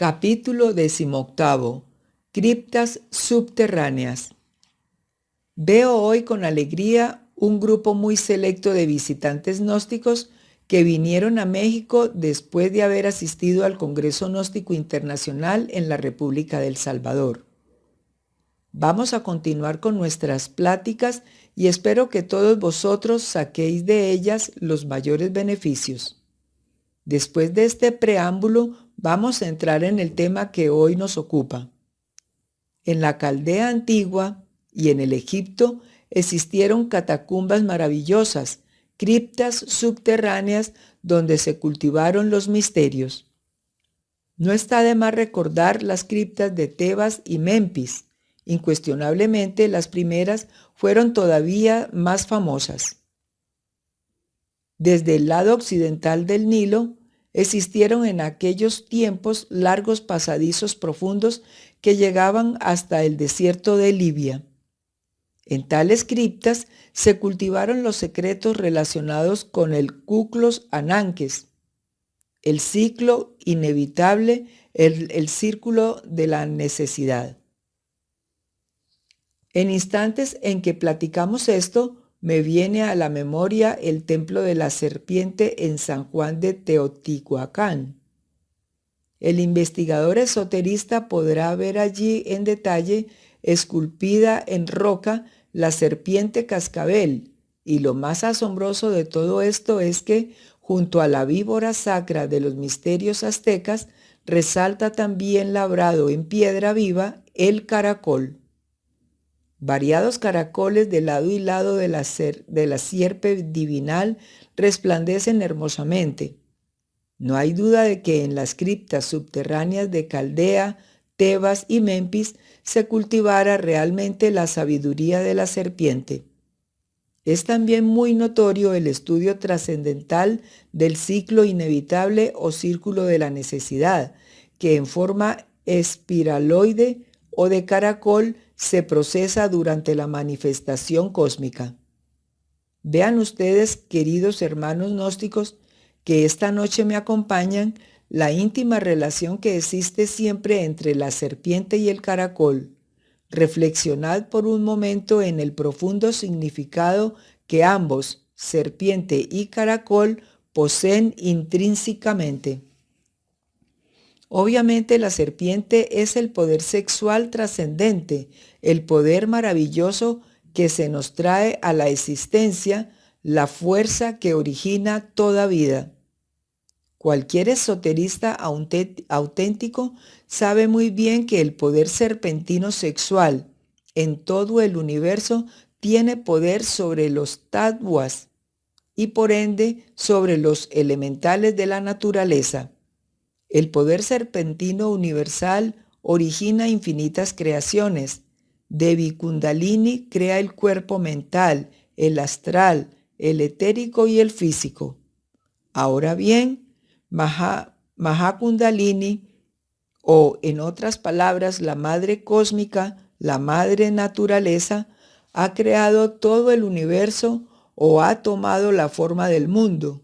Capítulo 18. Criptas subterráneas. Veo hoy con alegría un grupo muy selecto de visitantes gnósticos que vinieron a México después de haber asistido al Congreso Gnóstico Internacional en la República del Salvador. Vamos a continuar con nuestras pláticas y espero que todos vosotros saquéis de ellas los mayores beneficios. Después de este preámbulo, vamos a entrar en el tema que hoy nos ocupa. En la Caldea antigua y en el Egipto existieron catacumbas maravillosas, criptas subterráneas donde se cultivaron los misterios. No está de más recordar las criptas de Tebas y Memphis. Incuestionablemente, las primeras fueron todavía más famosas. Desde el lado occidental del Nilo, existieron en aquellos tiempos largos pasadizos profundos que llegaban hasta el desierto de Libia. En tales criptas se cultivaron los secretos relacionados con el Kuklos Ananques, el ciclo inevitable, el círculo de la necesidad. En instantes en que platicamos esto, me viene a la memoria el templo de la serpiente en San Juan de Teotihuacán. El investigador esoterista podrá ver allí en detalle, esculpida en roca, la serpiente cascabel, y lo más asombroso de todo esto es que, junto a la víbora sacra de los misterios aztecas, resalta también labrado en piedra viva el caracol. Variados caracoles de lado y lado de la sierpe divinal resplandecen hermosamente. No hay duda de que en las criptas subterráneas de Caldea, Tebas y Memphis se cultivara realmente la sabiduría de la serpiente. Es también muy notorio el estudio trascendental del ciclo inevitable o círculo de la necesidad, que en forma espiraloide o de caracol se procesa durante la manifestación cósmica. Vean ustedes, queridos hermanos gnósticos, que esta noche me acompañan, la íntima relación que existe siempre entre la serpiente y el caracol. Reflexionad por un momento en el profundo significado que ambos, serpiente y caracol, poseen intrínsecamente. Obviamente la serpiente es el poder sexual trascendente, el poder maravilloso que se nos trae a la existencia, la fuerza que origina toda vida. Cualquier esoterista auténtico sabe muy bien que el poder serpentino sexual en todo el universo tiene poder sobre los tattvas y por ende sobre los elementales de la naturaleza. El poder serpentino universal origina infinitas creaciones. Devi Kundalini crea el cuerpo mental, el astral, el etérico y el físico. Ahora bien, Maha Kundalini, o en otras palabras, la madre cósmica, la madre naturaleza, ha creado todo el universo o ha tomado la forma del mundo.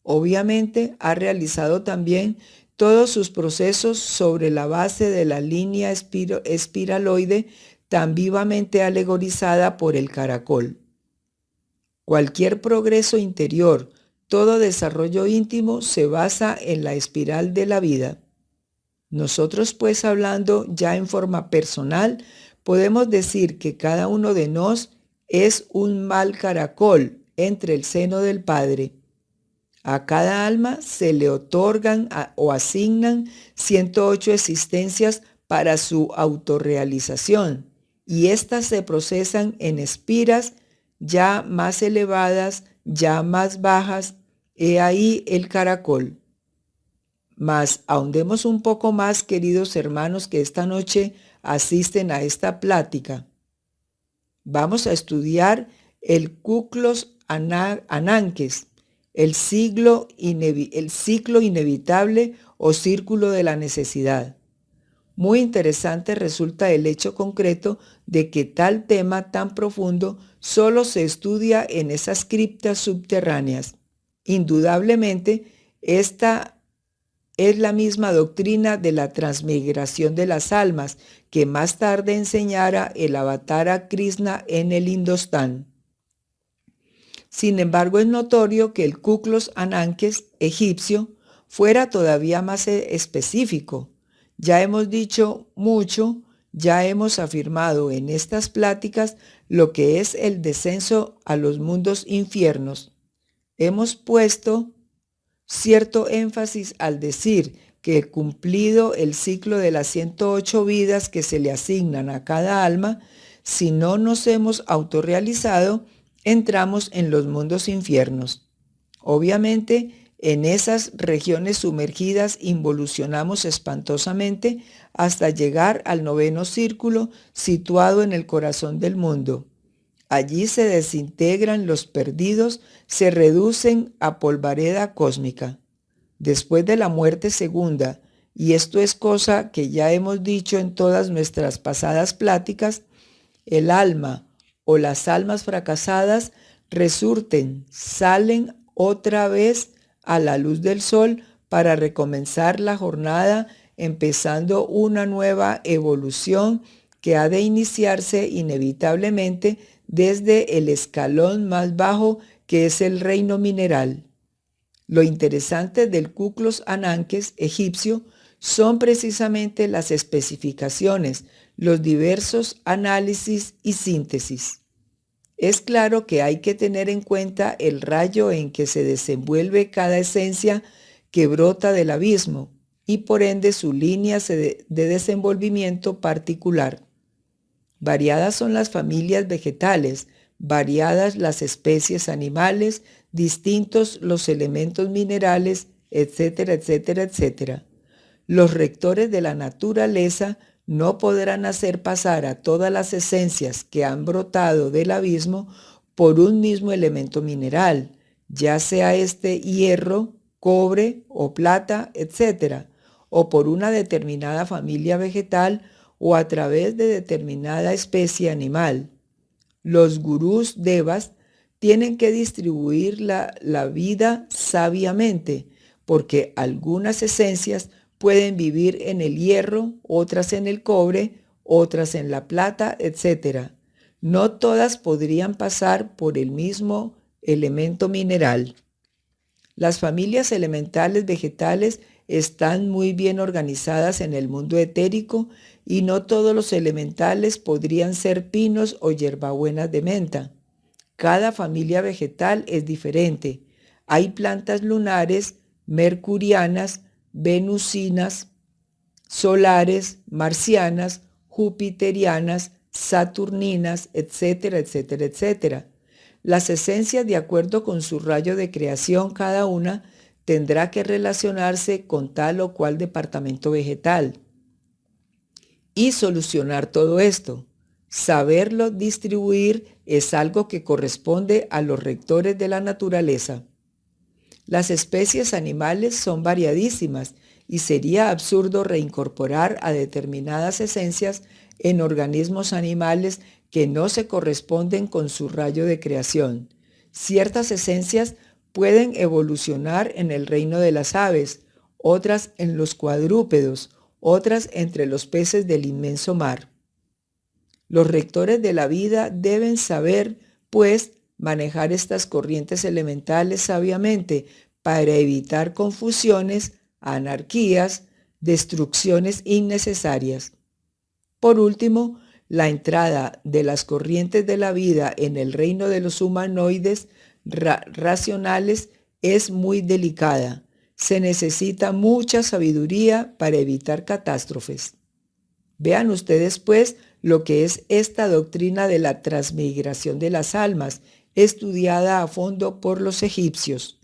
Obviamente ha realizado también todos sus procesos sobre la base de la línea espiraloide tan vivamente alegorizada por el caracol. Cualquier progreso interior, todo desarrollo íntimo se basa en la espiral de la vida. Nosotros, pues, hablando ya en forma personal, podemos decir que cada uno de nos es un mal caracol entre el seno del Padre. A cada alma se le otorgan o asignan 108 existencias para su autorrealización, y éstas se procesan en espiras ya más elevadas, ya más bajas. He ahí el caracol. Mas ahondemos un poco más, queridos hermanos que esta noche asisten a esta plática. Vamos a estudiar el Kuklos Ananques, el ciclo inevitable o círculo de la necesidad. Muy interesante resulta el hecho concreto de que tal tema tan profundo solo se estudia en esas criptas subterráneas. Indudablemente, esta es la misma doctrina de la transmigración de las almas que más tarde enseñara el Avatara Krishna en el Indostán. Sin embargo, es notorio que el Kuklos Ananques egipcio fuera todavía más específico. Ya hemos dicho mucho, ya hemos afirmado en estas pláticas lo que es el descenso a los mundos infiernos. Hemos puesto cierto énfasis al decir que cumplido el ciclo de las 108 vidas que se le asignan a cada alma, si no nos hemos autorrealizado, entramos en los mundos infiernos. Obviamente, en esas regiones sumergidas involucionamos espantosamente hasta llegar al 9º círculo situado en el corazón del mundo. Allí se desintegran los perdidos, se reducen a polvareda cósmica. Después de la muerte segunda, y esto es cosa que ya hemos dicho en todas nuestras pasadas pláticas, el alma o las almas fracasadas resurten, salen otra vez a la luz del sol para recomenzar la jornada, empezando una nueva evolución que ha de iniciarse inevitablemente desde el escalón más bajo que es el reino mineral. Lo interesante del Kuklos Ananques egipcio son precisamente las especificaciones, los diversos análisis y síntesis. Es claro que hay que tener en cuenta el rayo en que se desenvuelve cada esencia que brota del abismo y por ende su línea de desenvolvimiento particular. Variadas son las familias vegetales, variadas las especies animales, distintos los elementos minerales, etcétera, etcétera, etcétera. Los rectores de la naturaleza no podrán hacer pasar a todas las esencias que han brotado del abismo por un mismo elemento mineral, ya sea este hierro, cobre o plata, etcétera, o por una determinada familia vegetal o a través de determinada especie animal. Los gurús devas tienen que distribuir la vida sabiamente, porque algunas esencias pueden vivir en el hierro, otras en el cobre, otras en la plata, etc. No todas podrían pasar por el mismo elemento mineral. Las familias elementales vegetales están muy bien organizadas en el mundo etérico y no todos los elementales podrían ser pinos o hierbabuenas de menta. Cada familia vegetal es diferente. Hay plantas lunares, mercurianas, venusinas, solares, marcianas, jupiterianas, saturninas, etcétera, etcétera, etcétera. Las esencias, de acuerdo con su rayo de creación, cada una tendrá que relacionarse con tal o cual departamento vegetal y solucionar todo esto. Saberlo distribuir es algo que corresponde a los rectores de la naturaleza. Las especies animales son variadísimas y sería absurdo reincorporar a determinadas esencias en organismos animales que no se corresponden con su rayo de creación. Ciertas esencias pueden evolucionar en el reino de las aves, otras en los cuadrúpedos, otras entre los peces del inmenso mar. Los rectores de la vida deben saber, pues, manejar estas corrientes elementales sabiamente para evitar confusiones, anarquías, destrucciones innecesarias. Por último, la entrada de las corrientes de la vida en el reino de los humanoides racionales es muy delicada. Se necesita mucha sabiduría para evitar catástrofes. Vean ustedes, pues, lo que es esta doctrina de la transmigración de las almas, estudiada a fondo por los egipcios.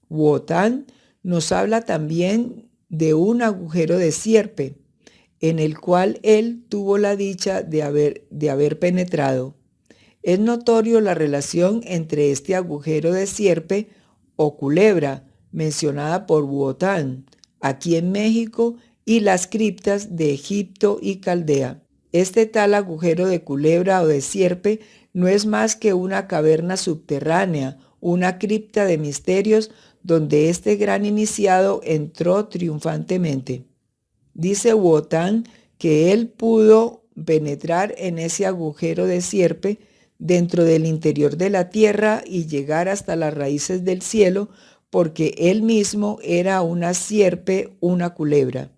Wotan nos habla también de un agujero de sierpe, en el cual él tuvo la dicha de haber penetrado. Es notorio la relación entre este agujero de sierpe o culebra, mencionada por Wotan, aquí en México, y las criptas de Egipto y Caldea. Este tal agujero de culebra o de sierpe no es más que una caverna subterránea, una cripta de misterios donde este gran iniciado entró triunfantemente. Dice Wotan que él pudo penetrar en ese agujero de sierpe dentro del interior de la tierra y llegar hasta las raíces del cielo, porque él mismo era una sierpe, una culebra.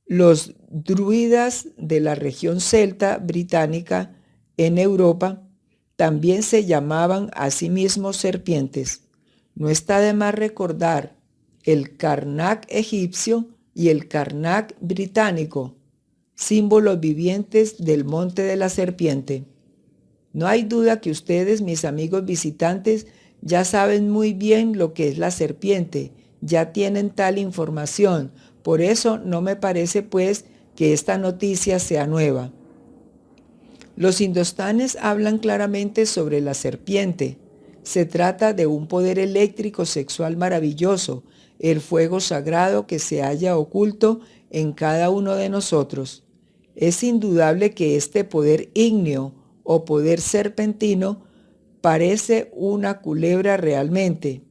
Los druidas de la región celta británica en Europa también se llamaban a sí mismos serpientes. No está de más recordar el Karnak egipcio y el Karnak británico, símbolos vivientes del monte de la serpiente. No hay duda que ustedes, mis amigos visitantes, ya saben muy bien lo que es la serpiente, ya tienen tal información, por eso no me parece pues que esta noticia sea nueva. Los indostanes hablan claramente sobre la serpiente. Se trata de un poder eléctrico sexual maravilloso, el fuego sagrado que se halla oculto en cada uno de nosotros. Es indudable que este poder ígneo o poder serpentino parece una culebra realmente.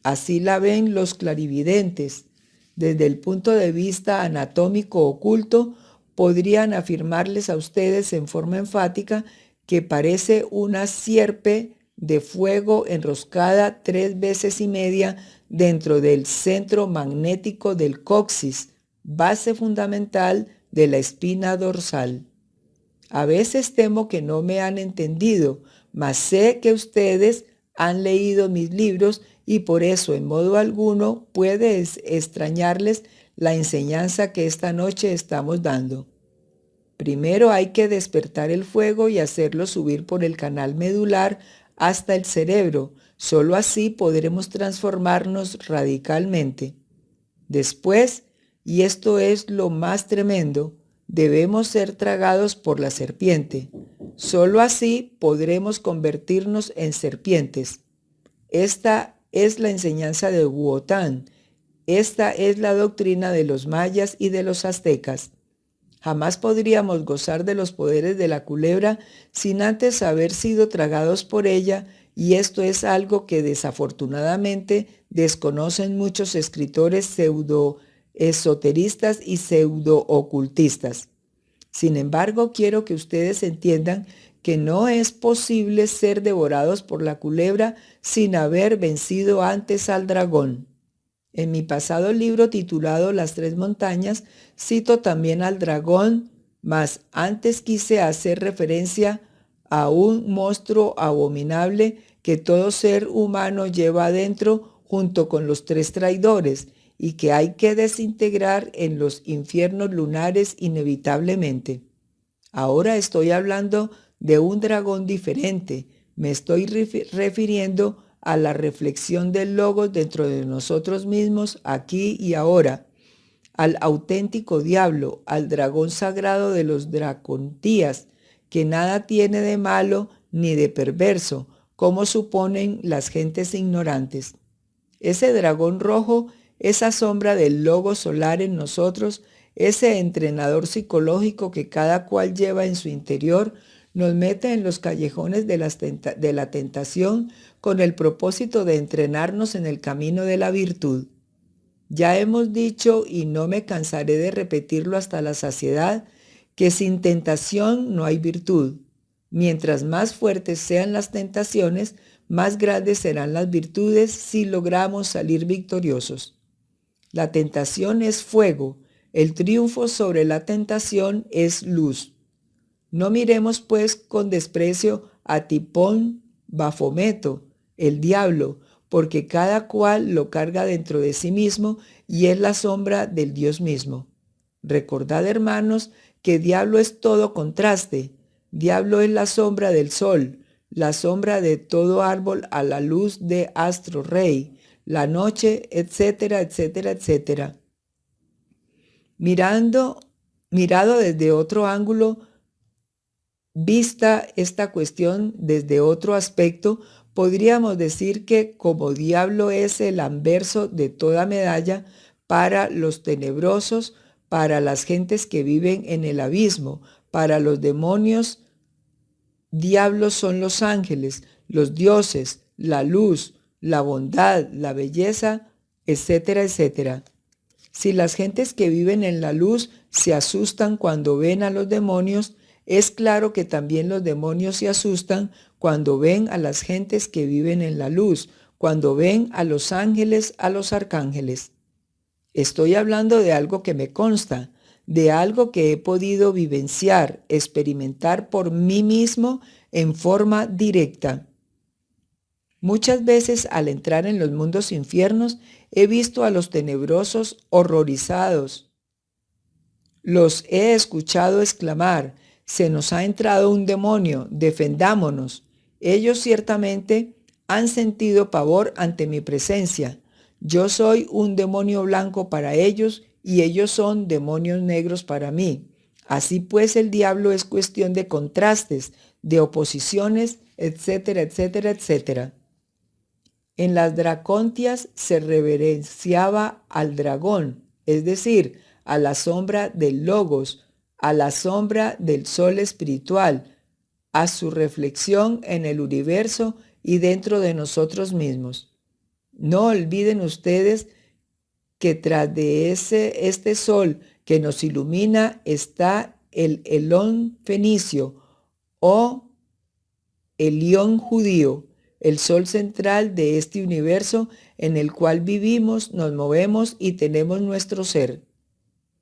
Así la ven los clarividentes. Desde el punto de vista anatómico oculto, podrían afirmarles a ustedes en forma enfática que parece una sierpe de fuego enroscada 3 veces y media dentro del centro magnético del coxis, base fundamental de la espina dorsal. A veces temo que no me han entendido, mas sé que ustedes han leído mis libros y por eso en modo alguno puede extrañarles la enseñanza que esta noche estamos dando. Primero hay que despertar el fuego y hacerlo subir por el canal medular hasta el cerebro. Solo así podremos transformarnos radicalmente. Después, y esto es lo más tremendo, debemos ser tragados por la serpiente. Solo así podremos convertirnos en serpientes. Esta es la enseñanza de Wotan. Esta es la doctrina de los mayas y de los aztecas. Jamás podríamos gozar de los poderes de la culebra sin antes haber sido tragados por ella, y esto es algo que desafortunadamente desconocen muchos escritores pseudo-esoteristas y pseudo-ocultistas. Sin embargo, quiero que ustedes entiendan que no es posible ser devorados por la culebra sin haber vencido antes al dragón. En mi pasado libro titulado Las 3 montañas, cito también al dragón, mas antes quise hacer referencia a un monstruo abominable que todo ser humano lleva adentro junto con los 3 traidores y que hay que desintegrar en los infiernos lunares inevitablemente. Ahora estoy hablando de un dragón diferente. Me estoy refiriendo a la reflexión del logos dentro de nosotros mismos aquí y ahora, al auténtico diablo, al dragón sagrado de los dracontías, que nada tiene de malo ni de perverso, como suponen las gentes ignorantes. Ese dragón rojo, esa sombra del logo solar en nosotros, ese entrenador psicológico que cada cual lleva en su interior, nos mete en los callejones de la tentación con el propósito de entrenarnos en el camino de la virtud. Ya hemos dicho, y no me cansaré de repetirlo hasta la saciedad, que sin tentación no hay virtud. Mientras más fuertes sean las tentaciones, más grandes serán las virtudes si logramos salir victoriosos. La tentación es fuego, el triunfo sobre la tentación es luz. No miremos pues con desprecio a Tipón, Bafometo, el diablo, porque cada cual lo carga dentro de sí mismo y es la sombra del Dios mismo. Recordad, hermanos, que diablo es todo contraste. Diablo es la sombra del sol, la sombra de todo árbol a la luz de astro rey, la noche, etcétera, etcétera, etcétera. Mirado desde otro ángulo, vista esta cuestión desde otro aspecto, podríamos decir que como diablo es el anverso de toda medalla para los tenebrosos, para las gentes que viven en el abismo, para los demonios, diablos son los ángeles, los dioses, la luz, la bondad, la belleza, etcétera, etcétera. Si las gentes que viven en la luz se asustan cuando ven a los demonios, es claro que también los demonios se asustan cuando ven a las gentes que viven en la luz, cuando ven a los ángeles, a los arcángeles. Estoy hablando de algo que me consta, de algo que he podido vivenciar, experimentar por mí mismo en forma directa. Muchas veces al entrar en los mundos infiernos he visto a los tenebrosos horrorizados. Los he escuchado exclamar: «Se nos ha entrado un demonio, defendámonos». Ellos ciertamente han sentido pavor ante mi presencia. Yo soy un demonio blanco para ellos y ellos son demonios negros para mí. Así pues, el diablo es cuestión de contrastes, de oposiciones, etcétera, etcétera, etcétera. En las Dracontias se reverenciaba al dragón, es decir, a la sombra del Logos, a la sombra del sol espiritual, a su reflexión en el universo y dentro de nosotros mismos. No olviden ustedes que tras de este sol que nos ilumina está el Elón fenicio o Elión judío, el sol central de este universo en el cual vivimos, nos movemos y tenemos nuestro ser.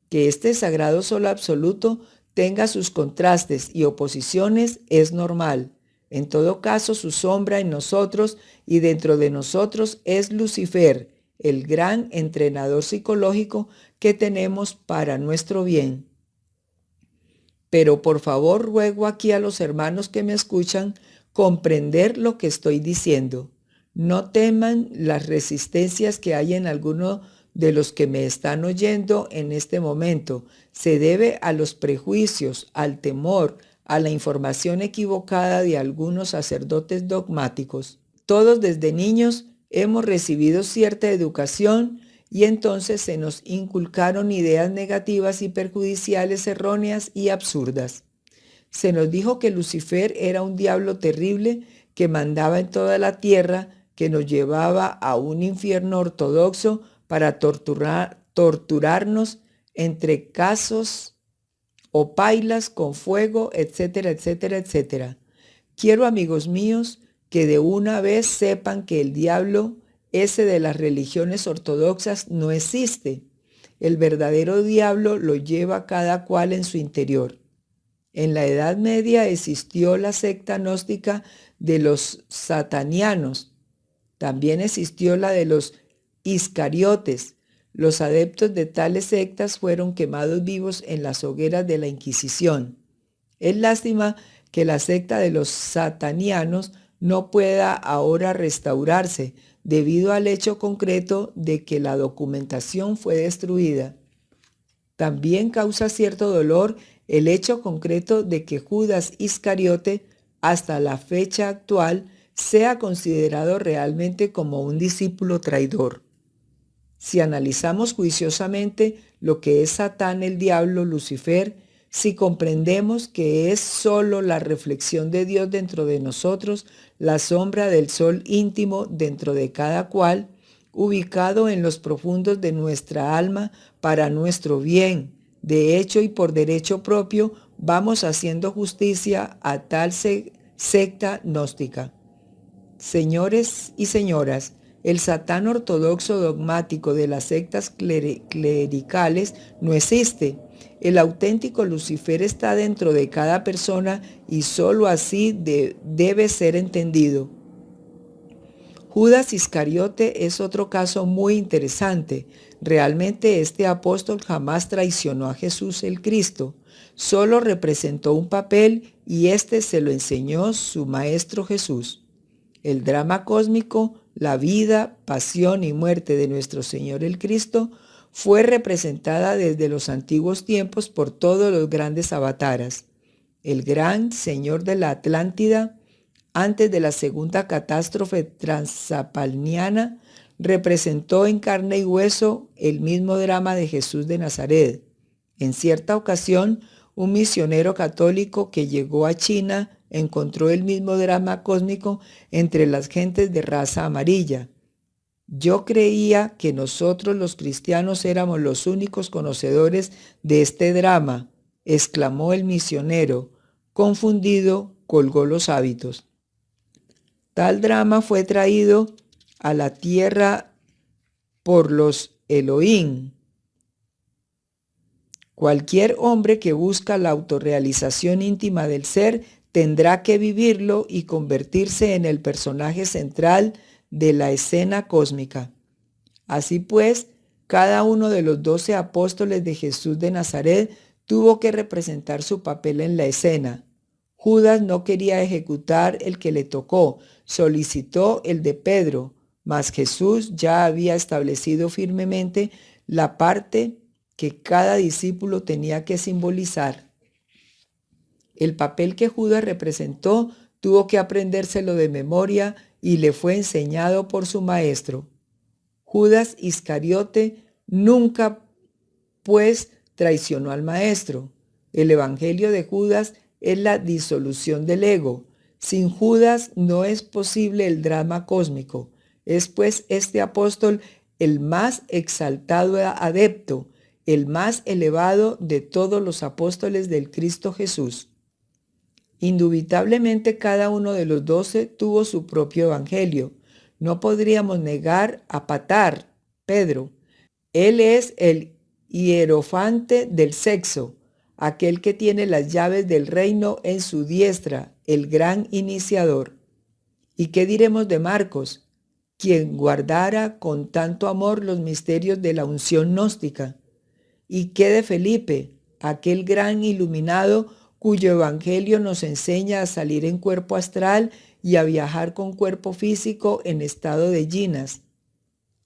Que este sagrado sol absoluto tenga sus contrastes y oposiciones es normal. En todo caso, su sombra en nosotros y dentro de nosotros es Lucifer, el gran entrenador psicológico que tenemos para nuestro bien. Pero por favor ruego aquí a los hermanos que me escuchan comprender lo que estoy diciendo. No teman las resistencias que hay en alguno de los que me están oyendo en este momento. Se debe a los prejuicios, al temor, a la información equivocada de algunos sacerdotes dogmáticos. Todos desde niños hemos recibido cierta educación y entonces se nos inculcaron ideas negativas y perjudiciales, erróneas y absurdas. Se nos dijo que Lucifer era un diablo terrible que mandaba en toda la tierra, que nos llevaba a un infierno ortodoxo para torturarnos entre casos o pailas con fuego, etcétera, etcétera, etcétera. Quiero, amigos míos, que de una vez sepan que el diablo ese de las religiones ortodoxas no existe. El verdadero diablo lo lleva cada cual en su interior. En la Edad Media existió la secta gnóstica de los satanianos. También existió la de los iscariotes. Los adeptos de tales sectas fueron quemados vivos en las hogueras de la Inquisición. Es lástima que la secta de los satanianos no pueda ahora restaurarse debido al hecho concreto de que la documentación fue destruida. También causa cierto dolor el hecho concreto de que Judas Iscariote, hasta la fecha actual, sea considerado realmente como un discípulo traidor. Si analizamos juiciosamente lo que es Satán, el diablo, Lucifer, si comprendemos que es solo la reflexión de Dios dentro de nosotros, la sombra del sol íntimo dentro de cada cual, ubicado en los profundos de nuestra alma para nuestro bien, de hecho y por derecho propio, vamos haciendo justicia a tal secta gnóstica. Señores y señoras, el Satán ortodoxo dogmático de las sectas clericales no existe. El auténtico Lucifer está dentro de cada persona y sólo así debe ser entendido. Judas Iscariote es otro caso muy interesante. Realmente este apóstol jamás traicionó a Jesús el Cristo. Solo representó un papel y este se lo enseñó su maestro Jesús. El drama cósmico, la vida, pasión y muerte de nuestro Señor el Cristo fue representada desde los antiguos tiempos por todos los grandes avataras. El gran Señor de la Atlántida, antes de la segunda catástrofe transalpiniana, representó en carne y hueso el mismo drama de Jesús de Nazaret. En cierta ocasión, un misionero católico que llegó a China encontró el mismo drama cósmico entre las gentes de raza amarilla. Yo creía que nosotros los cristianos éramos los únicos conocedores de este drama, exclamó el misionero. Confundido, colgó los hábitos. Tal drama fue traído a la tierra por los Elohim. Cualquier hombre que busca la autorrealización íntima del ser tendrá que vivirlo y convertirse en el personaje central de la escena cósmica. Así pues, cada uno de los 12 apóstoles de Jesús de Nazaret tuvo que representar su papel en la escena. Judas no quería ejecutar el que le tocó, solicitó el de Pedro, mas Jesús ya había establecido firmemente la parte que cada discípulo tenía que simbolizar. El papel que Judas representó tuvo que aprendérselo de memoria y le fue enseñado por su maestro. Judas Iscariote nunca, pues, traicionó al maestro. El evangelio de Judas es la disolución del ego. Sin Judas no es posible el drama cósmico. Es pues este apóstol el más exaltado adepto, el más elevado de todos los apóstoles del Cristo Jesús. Indubitablemente cada uno de los 12 tuvo su propio evangelio. No podríamos negar a Patar, Pedro. Él es el hierofante del sexo, aquel que tiene las llaves del reino en su diestra, el gran iniciador. ¿Y qué diremos de Marcos, quien guardara con tanto amor los misterios de la unción gnóstica? ¿Y qué de Felipe, aquel gran iluminado cuyo evangelio nos enseña a salir en cuerpo astral y a viajar con cuerpo físico en estado de yinas?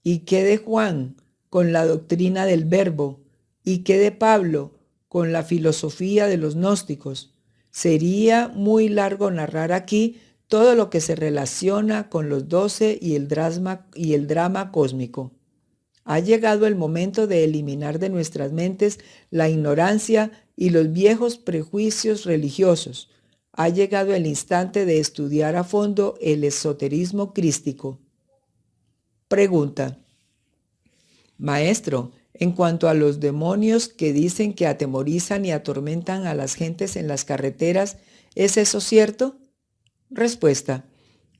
¿Y qué de Juan, con la doctrina del verbo? ¿Y qué de Pablo, con la filosofía de los gnósticos? Sería muy largo narrar aquí todo lo que se relaciona con los 12 y el drama cósmico. Ha llegado el momento de eliminar de nuestras mentes la ignorancia y los viejos prejuicios religiosos. Ha llegado el instante de estudiar a fondo el esoterismo crístico. Pregunta. Maestro, en cuanto a los demonios que dicen que atemorizan y atormentan a las gentes en las carreteras, ¿es eso cierto? Respuesta.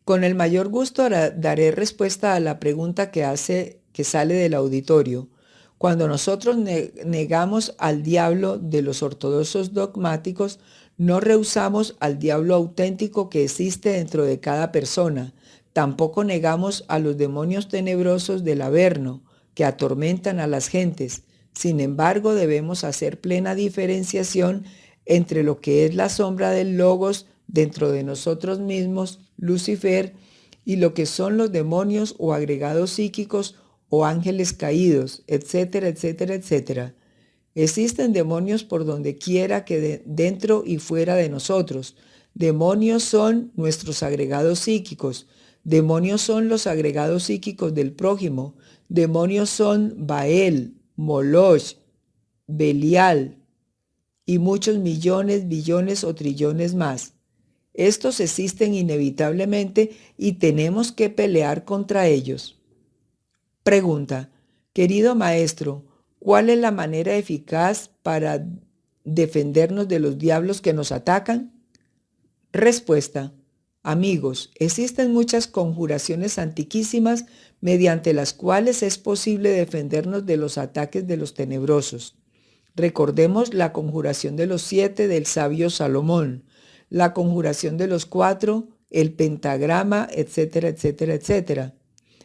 Con el mayor gusto daré respuesta a la pregunta que sale del auditorio. Cuando nosotros negamos al diablo de los ortodoxos dogmáticos, no rehusamos al diablo auténtico que existe dentro de cada persona. Tampoco negamos a los demonios tenebrosos del Averno, que atormentan a las gentes. Sin embargo, debemos hacer plena diferenciación entre lo que es la sombra del Logos dentro de nosotros mismos, Lucifer, y lo que son los demonios o agregados psíquicos o ángeles caídos, etcétera, etcétera, etcétera. Existen demonios por donde quiera que dentro y fuera de nosotros. Demonios son nuestros agregados psíquicos. Demonios son los agregados psíquicos del prójimo. Demonios son Baal, Moloch, Belial y muchos millones, billones o trillones más. Estos existen inevitablemente y tenemos que pelear contra ellos. Pregunta. Querido maestro, ¿cuál es la manera eficaz para defendernos de los diablos que nos atacan? Respuesta. Amigos, existen muchas conjuraciones antiquísimas mediante las cuales es posible defendernos de los ataques de los tenebrosos. Recordemos la conjuración de los 7 del sabio Salomón, la conjuración de los 4, el pentagrama, etcétera, etcétera, etcétera.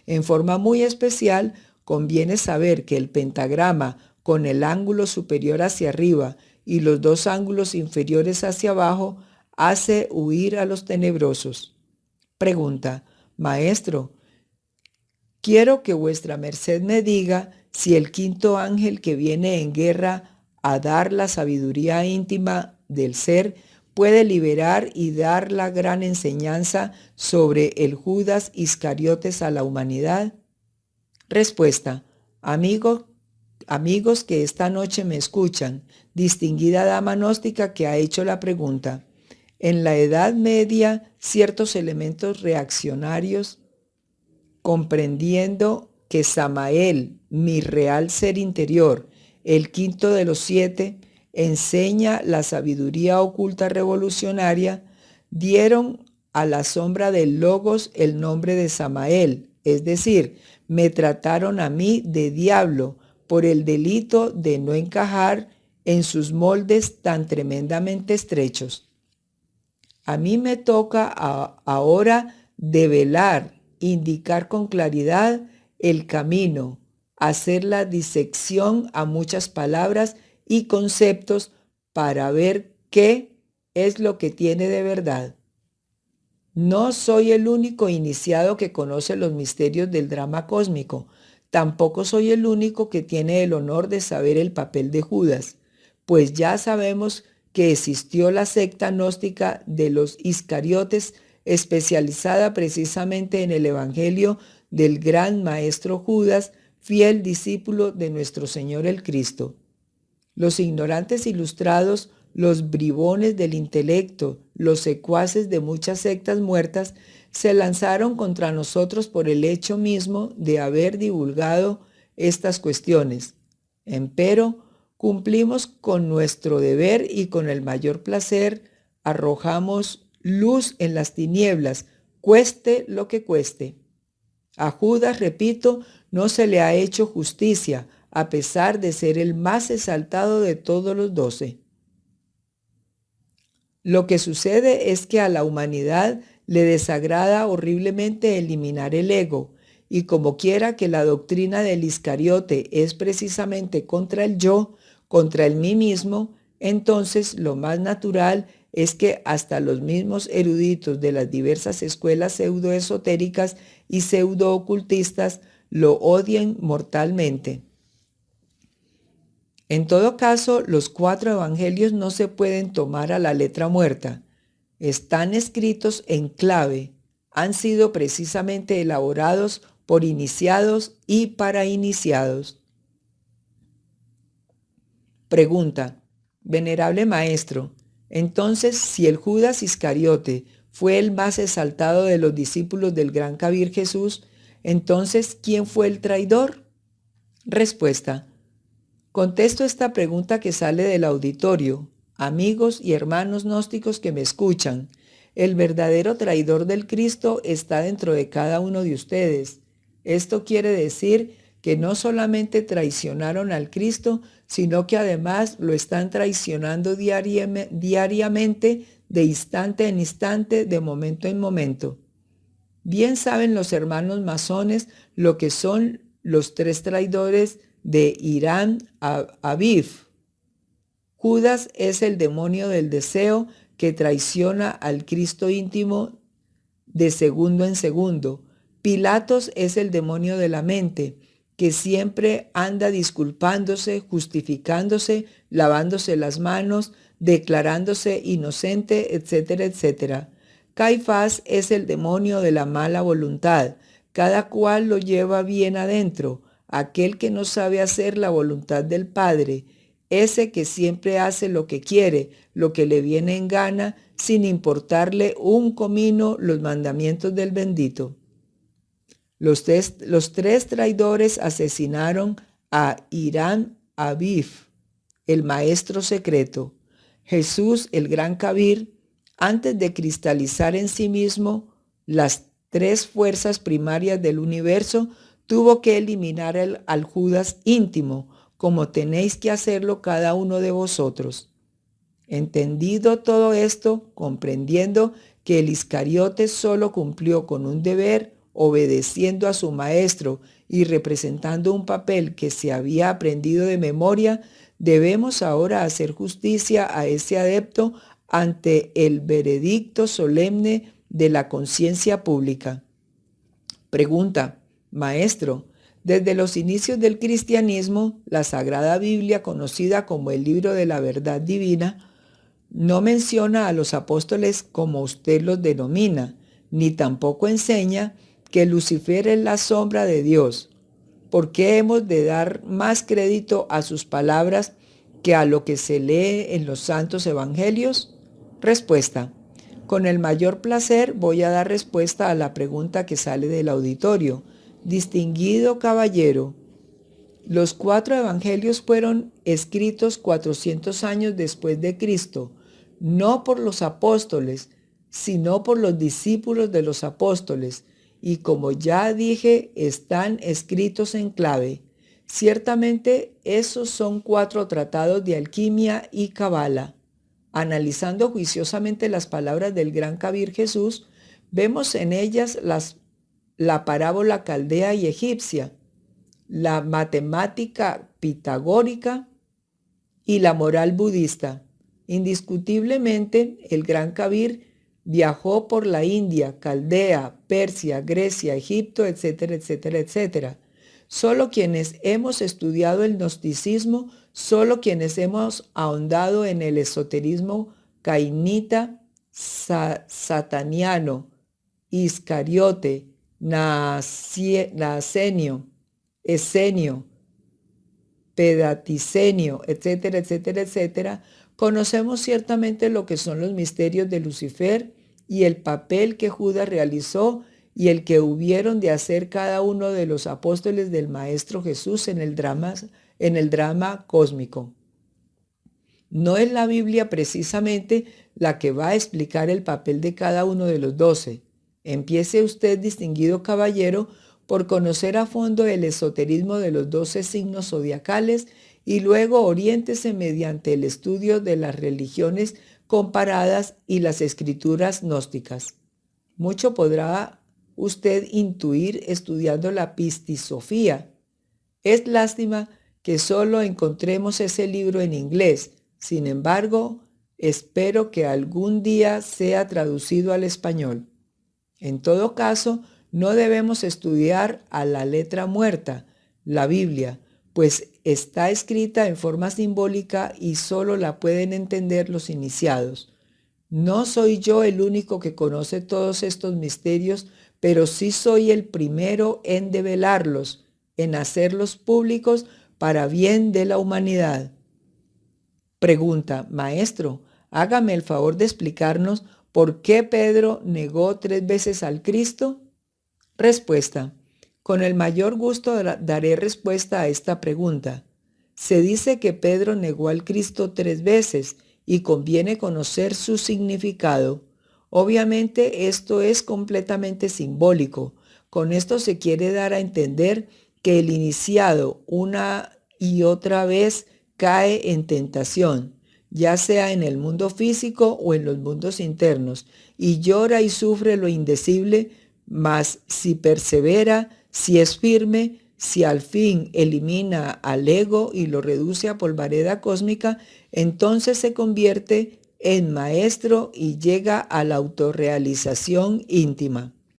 En forma muy especial, conviene saber que el pentagrama con el ángulo superior hacia arriba y los 2 ángulos inferiores hacia abajo hace huir a los tenebrosos. Pregunta. Maestro, quiero que vuestra merced me diga si el 5.º ángel que viene en guerra a dar la sabiduría íntima del ser puede liberar y dar la gran enseñanza sobre el Judas Iscariotes a la humanidad. Respuesta. Amigo amigos que esta noche me escuchan, distinguida dama gnóstica que ha hecho la pregunta. En la Edad Media, ciertos elementos reaccionarios, comprendiendo que Samael, mi real ser interior, el quinto de los 7, enseña la sabiduría oculta revolucionaria, dieron a la sombra del Logos el nombre de Samael, es decir, me trataron a mí de diablo por el delito de no encajar en sus moldes tan tremendamente estrechos. A mí me toca ahora develar, indicar con claridad el camino, hacer la disección a muchas palabras y conceptos para ver qué es lo que tiene de verdad. No soy el único iniciado que conoce los misterios del drama cósmico. Tampoco soy el único que tiene el honor de saber el papel de Judas, pues ya sabemos que existió la secta gnóstica de los Iscariotes, especializada precisamente en el evangelio del gran maestro Judas, fiel discípulo de nuestro Señor el Cristo. Los ignorantes ilustrados, los bribones del intelecto, los secuaces de muchas sectas muertas, se lanzaron contra nosotros por el hecho mismo de haber divulgado estas cuestiones. Empero, cumplimos con nuestro deber y con el mayor placer arrojamos luz en las tinieblas, cueste lo que cueste. A Judas, repito, no se le ha hecho justicia, a pesar de ser el más exaltado de todos los 12. Lo que sucede es que a la humanidad le desagrada horriblemente eliminar el ego, y como quiera que la doctrina del Iscariote es precisamente contra el yo, contra el mí mismo, entonces lo más natural es que hasta los mismos eruditos de las diversas escuelas pseudoesotéricas y pseudoocultistas lo odien mortalmente. En todo caso, los 4 evangelios no se pueden tomar a la letra muerta. Están escritos en clave, han sido precisamente elaborados por iniciados y para iniciados. Pregunta: Venerable Maestro, entonces, si el Judas Iscariote fue el más exaltado de los discípulos del gran Kabir Jesús, entonces, ¿quién fue el traidor? Respuesta: contesto esta pregunta que sale del auditorio. Amigos y hermanos gnósticos que me escuchan, el verdadero traidor del Cristo está dentro de cada uno de ustedes. Esto quiere decir que no solamente traicionaron al Cristo, sino que además lo están traicionando diariamente, de instante en instante, de momento en momento. Bien saben los hermanos masones lo que son los 3 traidores de Irán Aviv. Judas es el demonio del deseo que traiciona al Cristo íntimo de segundo en segundo. Pilatos es el demonio de la mente, que siempre anda disculpándose, justificándose, lavándose las manos, declarándose inocente, etcétera, etcétera. Caifás es el demonio de la mala voluntad, cada cual lo lleva bien adentro, aquel que no sabe hacer la voluntad del Padre, ese que siempre hace lo que quiere, lo que le viene en gana, sin importarle un comino los mandamientos del bendito. Los 3 traidores asesinaron a Irán Aviv, el maestro secreto. Jesús, el gran Kabir, antes de cristalizar en sí mismo las 3 fuerzas primarias del universo, tuvo que eliminar al Judas íntimo, como tenéis que hacerlo cada uno de vosotros. Entendido todo esto, comprendiendo que el Iscariote solo cumplió con un deber, obedeciendo a su maestro y representando un papel que se había aprendido de memoria, debemos ahora hacer justicia a ese adepto ante el veredicto solemne de la conciencia pública. Pregunta: Maestro, desde los inicios del cristianismo, la Sagrada Biblia, conocida como el libro de la verdad divina, no menciona a los apóstoles como usted los denomina, ni tampoco enseña que Lucifer es la sombra de Dios. ¿por qué hemos de dar más crédito a sus palabras que a lo que se lee en los santos evangelios? Respuesta. Con el mayor placer voy a dar respuesta a la pregunta que sale del auditorio. Distinguido caballero, los 4 evangelios fueron escritos 400 años después de Cristo, no por los apóstoles, sino por los discípulos de los apóstoles, y como ya dije, están escritos en clave. Ciertamente, esos son 4 tratados de alquimia y cabala. Analizando juiciosamente las palabras del gran Kabir Jesús, vemos en ellas la parábola caldea y egipcia, la matemática pitagórica y la moral budista. Indiscutiblemente, el gran Kabir viajó por la India, Caldea, Persia, Grecia, Egipto, etcétera, etcétera, etcétera. Solo quienes hemos estudiado el gnosticismo, solo quienes hemos ahondado en el esoterismo cainita, sataniano, iscariote, nacenio, esenio, pedaticenio, etcétera, etcétera, etcétera, conocemos ciertamente lo que son los misterios de Lucifer y el papel que Judas realizó y el que hubieron de hacer cada uno de los apóstoles del Maestro Jesús en el drama cósmico. No es la Biblia precisamente la que va a explicar el papel de cada uno de los 12. Empiece usted, distinguido caballero, por conocer a fondo el esoterismo de los 12 signos zodiacales y luego oriéntese mediante el estudio de las religiones comparadas y las escrituras gnósticas. Mucho podrá usted intuir estudiando la pistisofía. Es lástima que solo encontremos ese libro en inglés. Sin embargo, espero que algún día sea traducido al español. En todo caso, no debemos estudiar a la letra muerta, la Biblia, pues está escrita en forma simbólica y solo la pueden entender los iniciados. No soy yo el único que conoce todos estos misterios, pero sí soy el primero en develarlos, en hacerlos públicos para bien de la humanidad. Pregunta, maestro, hágame el favor de explicarnos por qué Pedro negó 3 veces al Cristo. Respuesta. Con el mayor gusto daré respuesta a esta pregunta. Se dice que Pedro negó al Cristo 3 veces y conviene conocer su significado. Obviamente esto es completamente simbólico. Con esto se quiere dar a entender que el iniciado una y otra vez cae en tentación, ya sea en el mundo físico o en los mundos internos, y llora y sufre lo indecible, mas si persevera, si es firme, si al fin elimina al ego y lo reduce a polvareda cósmica, entonces se convierte en maestro y llega a la autorrealización íntima.